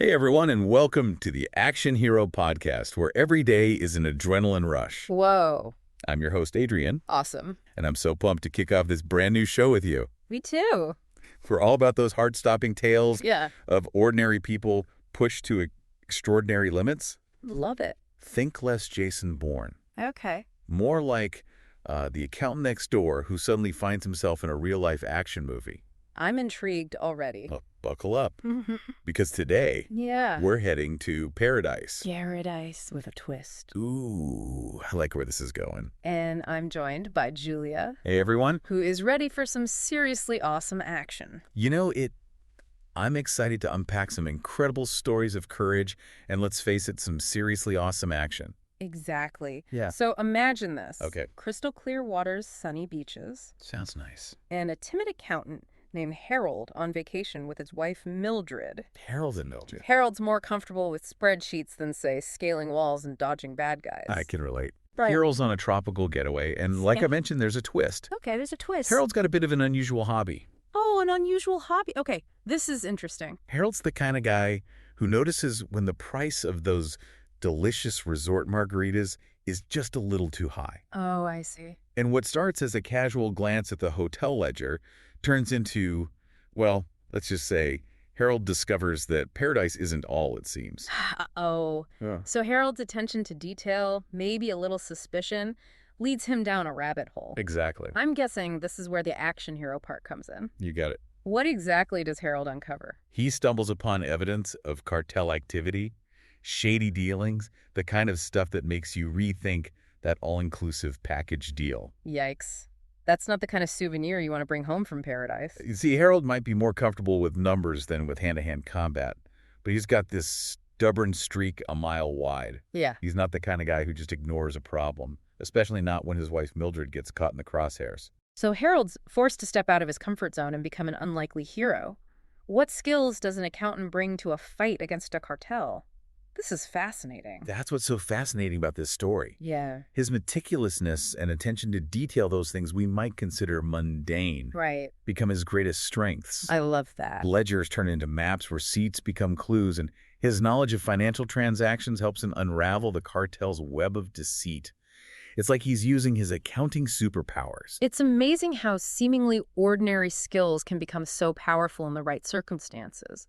Hey everyone, and welcome to the Action Hero Podcast, where every day is an adrenaline rush. Whoa. I'm your host, Adrian, Awesome. and I'm so pumped to kick off this brand new show with you. Me too. We're all about those heart-stopping tales Yeah. of ordinary people pushed to extraordinary limits. Love it. Think less Jason Bourne. Okay. More like the accountant next door who suddenly finds himself in a real-life action movie. I'm intrigued already. Well, buckle up, because today Yeah. we're heading to paradise. Paradise with a twist. Ooh, I like where this is going. And I'm joined by Julia, Hey everyone. who is ready for some seriously awesome action. You know, I'm excited to unpack some incredible stories of courage and, let's face it, some seriously awesome action. Exactly. Yeah. So imagine this. Okay. Crystal clear waters, sunny beaches, Sounds nice. and a timid accountant named Harold on vacation with his wife Mildred. Harold and Mildred. Harold's more comfortable with spreadsheets than, say, scaling walls and dodging bad guys. I can relate. Right. Harold's on a tropical getaway, and like Yeah. I mentioned, there's a twist. Okay, there's a twist. Harold's got a bit of an unusual hobby. Oh, an unusual hobby. Okay, this is interesting. Harold's the kind of guy who notices when the price of those delicious resort margaritas is just a little too high. Oh, I see. And what starts as a casual glance at the hotel ledger turns into, well, let's just say, Harold discovers that paradise isn't all it seems. Oh. Yeah. So Harold's attention to detail, maybe a little suspicion, leads him down a rabbit hole. Exactly. I'm guessing this is where the action hero part comes in. You got it. What exactly does Harold uncover? He stumbles upon evidence of cartel activity, shady dealings, the kind of stuff that makes you rethink that all-inclusive package deal. Yikes. That's not the kind of souvenir you want to bring home from paradise. You see, Harold might be more comfortable with numbers than with hand-to-hand combat, but he's got this stubborn streak a mile wide. Yeah. He's not the kind of guy who just ignores a problem, especially not when his wife Mildred gets caught in the crosshairs. So Harold's forced to step out of his comfort zone and become an unlikely hero. What skills does an accountant bring to a fight against a cartel? This is fascinating. That's what's so fascinating about this story. Yeah. His meticulousness and attention to detail, those things we might consider mundane, Right. become his greatest strengths. I love that. Ledgers turn into maps, receipts become clues, and his knowledge of financial transactions helps him unravel the cartel's web of deceit. It's like he's using his accounting superpowers. It's amazing how seemingly ordinary skills can become so powerful in the right circumstances.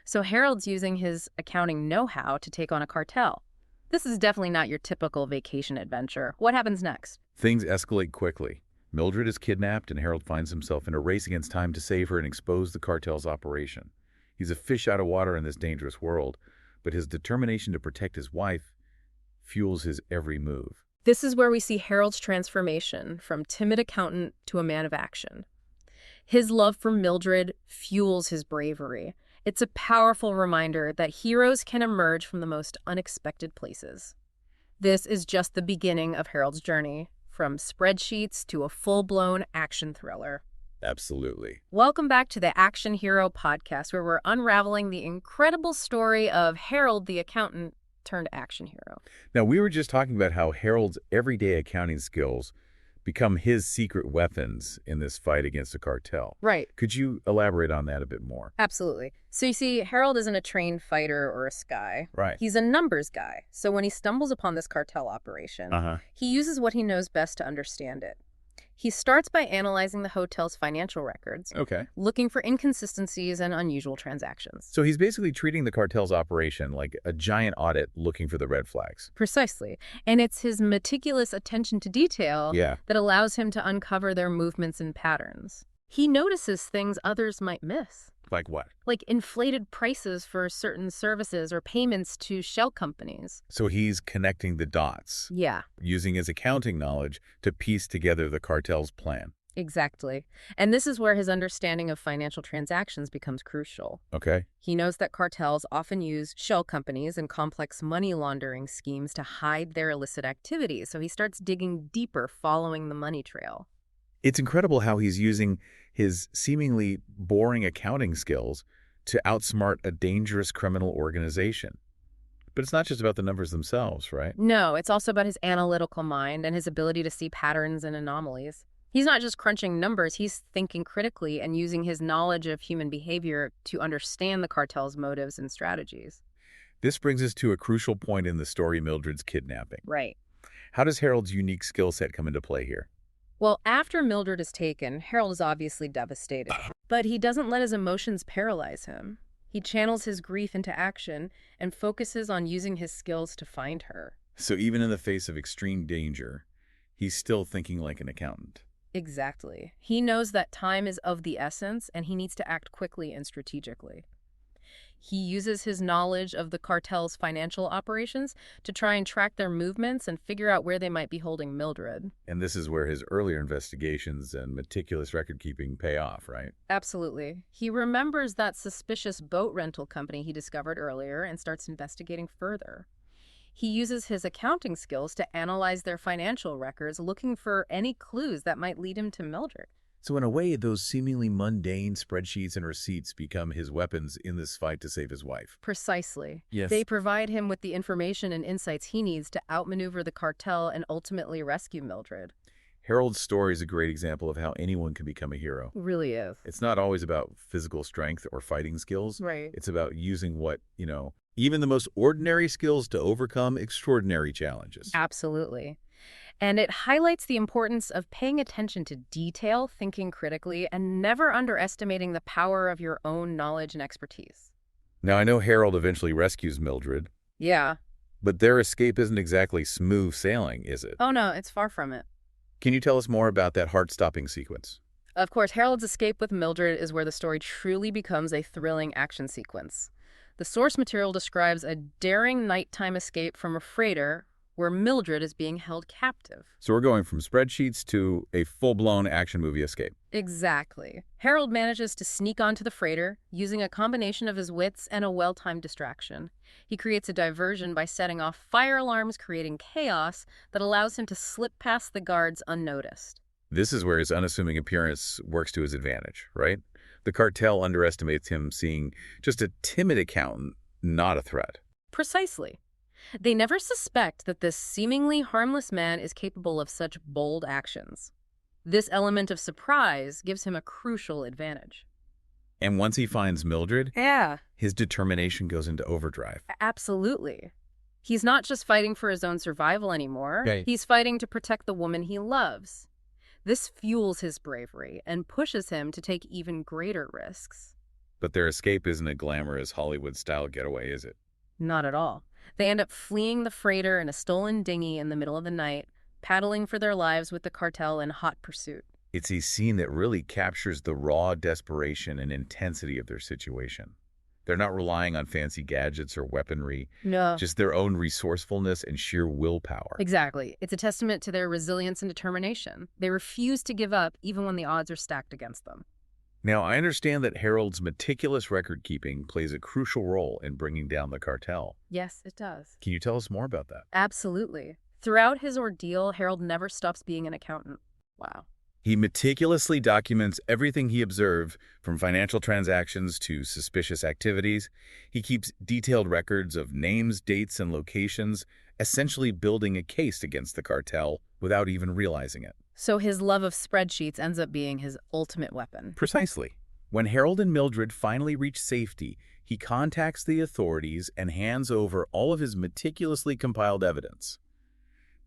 So Harold's using his accounting know-how to take on a cartel. This is definitely not your typical vacation adventure. What happens next? Things escalate quickly. Mildred is kidnapped, and Harold finds himself in a race against time to save her and expose the cartel's operation. He's a fish out of water in this dangerous world, but his determination to protect his wife fuels his every move. This is where we see Harold's transformation from timid accountant to a man of action. His love for Mildred fuels his bravery. It's a powerful reminder that heroes can emerge from the most unexpected places. This is just the beginning of Harold's journey, from spreadsheets to a full-blown action thriller. Absolutely. Welcome back to the Action Hero Podcast, where we're unraveling the incredible story of Harold the accountant turned action hero. Now, we were just talking about how Harold's everyday accounting skills become his secret weapons in this fight against a cartel. Right. Could you elaborate on that a bit more? Absolutely. So you see, Harold isn't a trained fighter or a spy. Right. He's a numbers guy. So when he stumbles upon this cartel operation, he uses what he knows best to understand it. He starts by analyzing the hotel's financial records, Okay. looking for inconsistencies and unusual transactions. So he's basically treating the cartel's operation like a giant audit looking for the red flags. Precisely. And it's his meticulous attention to detail Yeah. that allows him to uncover their movements and patterns. He notices things others might miss, Like what? like inflated prices for certain services or payments to shell companies. So he's connecting the dots, Yeah, using his accounting knowledge to piece together the cartel's plan. exactly. And this is where his understanding of financial transactions becomes crucial. Okay? He knows that cartels often use shell companies and complex money laundering schemes to hide their illicit activities, so he starts digging deeper following the money trail. It's incredible how he's using his seemingly boring accounting skills to outsmart a dangerous criminal organization. But it's not just about the numbers themselves, right? No, it's also about his analytical mind and his ability to see patterns and anomalies. He's not just crunching numbers, he's thinking critically and using his knowledge of human behavior to understand the cartel's motives and strategies. This brings us to a crucial point in the story, Mildred's kidnapping. Right. How does Harold's unique skill set come into play here? Well, after Mildred is taken, Harold is obviously devastated. But he doesn't let his emotions paralyze him. He channels his grief into action and focuses on using his skills to find her. So even in the face of extreme danger, he's still thinking like an accountant. Exactly. He knows that time is of the essence and he needs to act quickly and strategically. He uses his knowledge of the cartel's financial operations to try and track their movements and figure out where they might be holding Mildred. And this is where his earlier investigations and meticulous record-keeping pay off, right? Absolutely. He remembers that suspicious boat rental company he discovered earlier and starts investigating further. He uses his accounting skills to analyze their financial records, looking for any clues that might lead him to Mildred. So in a way, those seemingly mundane spreadsheets and receipts become his weapons in this fight to save his wife. Precisely. Yes. They provide him with the information and insights he needs to outmaneuver the cartel and ultimately rescue Mildred. Harold's story is a great example of how anyone can become a hero. It really is. It's not always about physical strength or fighting skills. Right. It's about using even the most ordinary skills to overcome extraordinary challenges. Absolutely. And it highlights the importance of paying attention to detail, thinking critically, and never underestimating the power of your own knowledge and expertise. Now, I know Harold eventually rescues Mildred, Yeah. but their escape isn't exactly smooth sailing, is it? Oh, no, it's far from it. Can you tell us more about that heart-stopping sequence? Of course, Harold's escape with Mildred is where the story truly becomes a thrilling action sequence. The source material describes a daring nighttime escape from a freighter where Mildred is being held captive. So we're going from spreadsheets to a full-blown action movie escape. Exactly. Harold manages to sneak onto the freighter using a combination of his wits and a well-timed distraction. He creates a diversion by setting off fire alarms, creating chaos that allows him to slip past the guards unnoticed. This is where his unassuming appearance works to his advantage, right? The cartel underestimates him, seeing just a timid accountant, not a threat. Precisely. They never suspect that this seemingly harmless man is capable of such bold actions. This element of surprise gives him a crucial advantage. And once he finds Mildred, Yeah. his determination goes into overdrive. Absolutely. He's not just fighting for his own survival anymore. Right. He's fighting to protect the woman he loves. This fuels his bravery and pushes him to take even greater risks. But their escape isn't a glamorous Hollywood-style getaway, is it? Not at all. They end up fleeing the freighter in a stolen dinghy in the middle of the night, paddling for their lives with the cartel in hot pursuit. It's a scene that really captures the raw desperation and intensity of their situation. They're not relying on fancy gadgets or weaponry, No. just their own resourcefulness and sheer willpower. Exactly. It's a testament to their resilience and determination. They refuse to give up even when the odds are stacked against them. Now, I understand that Harold's meticulous record-keeping plays a crucial role in bringing down the cartel. Yes, it does. Can you tell us more about that? Absolutely. Throughout his ordeal, Harold never stops being an accountant. Wow. He meticulously documents everything he observed, from financial transactions to suspicious activities. He keeps detailed records of names, dates, and locations, essentially building a case against the cartel without even realizing it. So his love of spreadsheets ends up being his ultimate weapon. Precisely. When Harold and Mildred finally reach safety, he contacts the authorities and hands over all of his meticulously compiled evidence.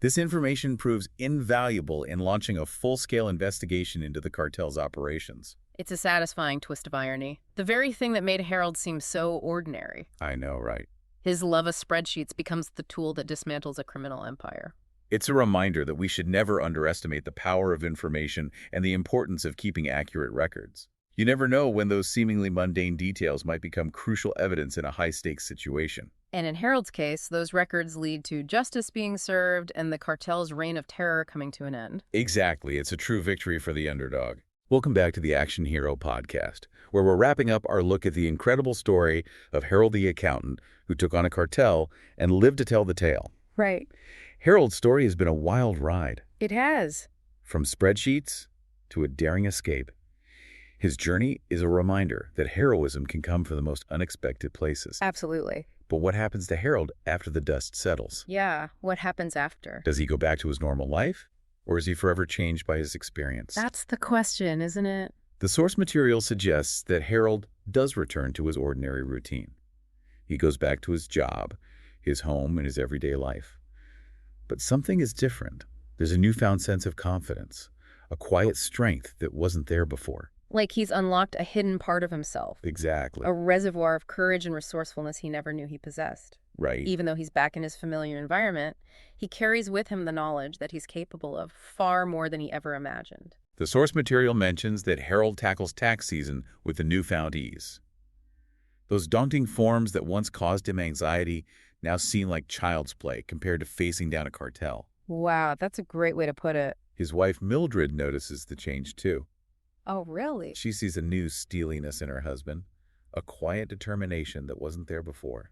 This information proves invaluable in launching a full-scale investigation into the cartel's operations. It's a satisfying twist of irony. The very thing that made Harold seem so ordinary. I know, right? His love of spreadsheets becomes the tool that dismantles a criminal empire. It's a reminder that we should never underestimate the power of information and the importance of keeping accurate records. You never know when those seemingly mundane details might become crucial evidence in a high-stakes situation. And in Harold's case, those records lead to justice being served and the cartel's reign of terror coming to an end. Exactly. It's a true victory for the underdog. Welcome back to the Action Hero podcast, where we're wrapping up our look at the incredible story of Harold the accountant who took on a cartel and lived to tell the tale. Right. Harold's story has been a wild ride. It has. From spreadsheets to a daring escape. His journey is a reminder that heroism can come from the most unexpected places. Absolutely. But what happens to Harold after the dust settles? Yeah, what happens after? Does he go back to his normal life? Or is he forever changed by his experience? That's the question, isn't it? The source material suggests that Harold does return to his ordinary routine. He goes back to his job, his home, and his everyday life. But something is different. There's a newfound sense of confidence, a quiet strength that wasn't there before. Like he's unlocked a hidden part of himself. Exactly. A reservoir of courage and resourcefulness he never knew he possessed. Right. Even though he's back in his familiar environment, he carries with him the knowledge that he's capable of far more than he ever imagined. The source material mentions that Harold tackles tax season with a newfound ease. Those daunting forms that once caused him anxiety now seem like child's play compared to facing down a cartel. Wow, that's a great way to put it. His wife Mildred notices the change too. Oh, really? She sees a new steeliness in her husband, a quiet determination that wasn't there before.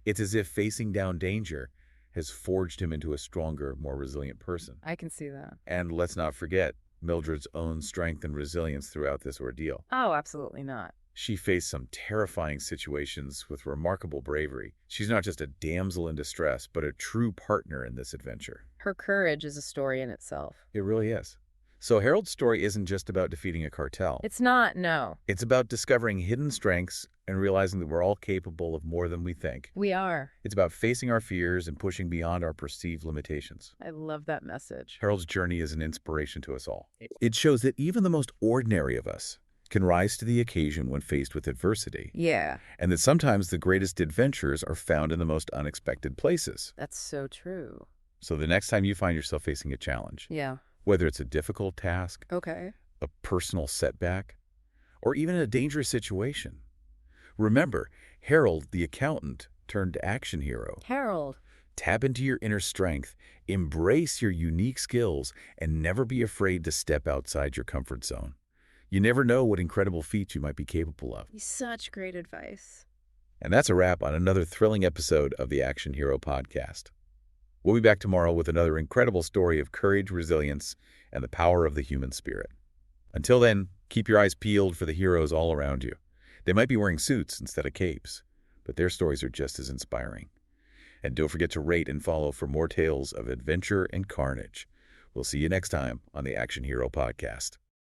It's as if facing down danger has forged him into a stronger, more resilient person. I can see that. And let's not forget Mildred's own strength and resilience throughout this ordeal. Oh, absolutely not. She faced some terrifying situations with remarkable bravery. She's not just a damsel in distress, but a true partner in this adventure. Her courage is a story in itself. It really is. So Harold's story isn't just about defeating a cartel. It's not, no. It's about discovering hidden strengths and realizing that we're all capable of more than we think. We are. It's about facing our fears and pushing beyond our perceived limitations. I love that message. Harold's journey is an inspiration to us all. It shows that even the most ordinary of us can rise to the occasion when faced with adversity. Yeah. And that sometimes the greatest adventures are found in the most unexpected places. That's so true. So the next time you find yourself facing a challenge, Yeah. whether it's a difficult task, Okay. a personal setback, or even a dangerous situation, remember, Harold, the accountant, turned action hero. Harold. Tap into your inner strength, embrace your unique skills, and never be afraid to step outside your comfort zone. You never know what incredible feats you might be capable of. Such great advice. And that's a wrap on another thrilling episode of the Action Hero Podcast. We'll be back tomorrow with another incredible story of courage, resilience, and the power of the human spirit. Until then, keep your eyes peeled for the heroes all around you. They might be wearing suits instead of capes, but their stories are just as inspiring. And don't forget to rate and follow for more tales of adventure and carnage. We'll see you next time on the Action Hero Podcast.